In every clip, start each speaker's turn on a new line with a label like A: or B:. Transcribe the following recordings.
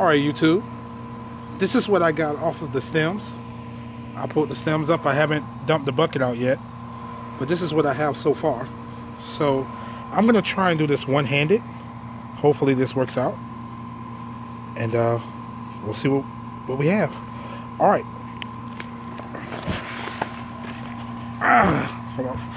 A: Alright, YouTube, this is what I got off of the stems. I pulled the stems up. I haven't dumped the bucket out yet, but this is what I have so far. So I'm gonna try and do this one-handed. Hopefully this works out, and we'll see what we have. Alright. Hold on.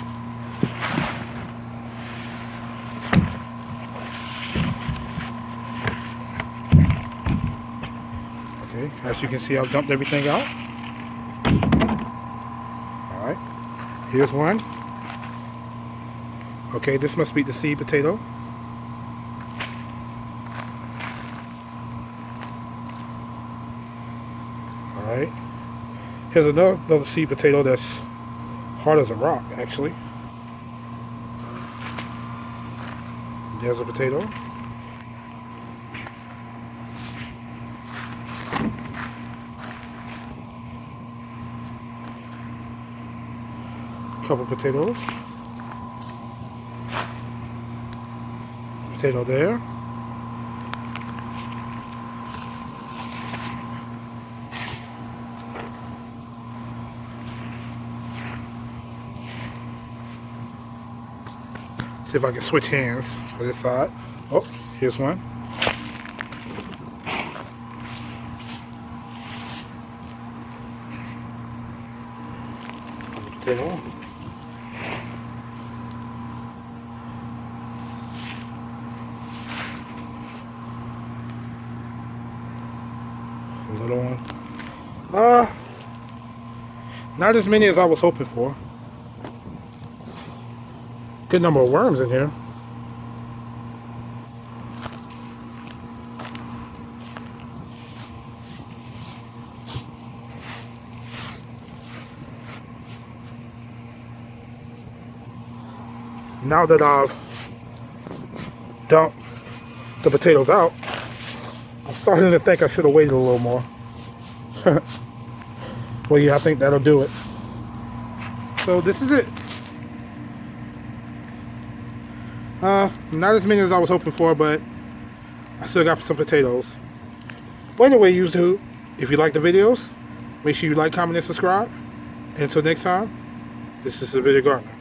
A: Okay, as you can see, I've dumped everything out. Alright, here's one. Okay, this must be the seed potato. Alright, here's another seed potato that's hard as a rock, actually. There's a potato. Couple potatoes. Potato there. See if I can switch hands for this side. Oh, here's one. Potato. Little one. Not as many as I was hoping for. Good number of worms in here. Now that I've dumped the potatoes out, I'm starting to think I should have waited a little more. Well, yeah, I think that'll do it. So this is it. Not as many as I was hoping for, but I still got some potatoes. But anyway, YouTube, if you like the videos, make sure you like, comment, and subscribe. And until next time, this is The Video Gardener.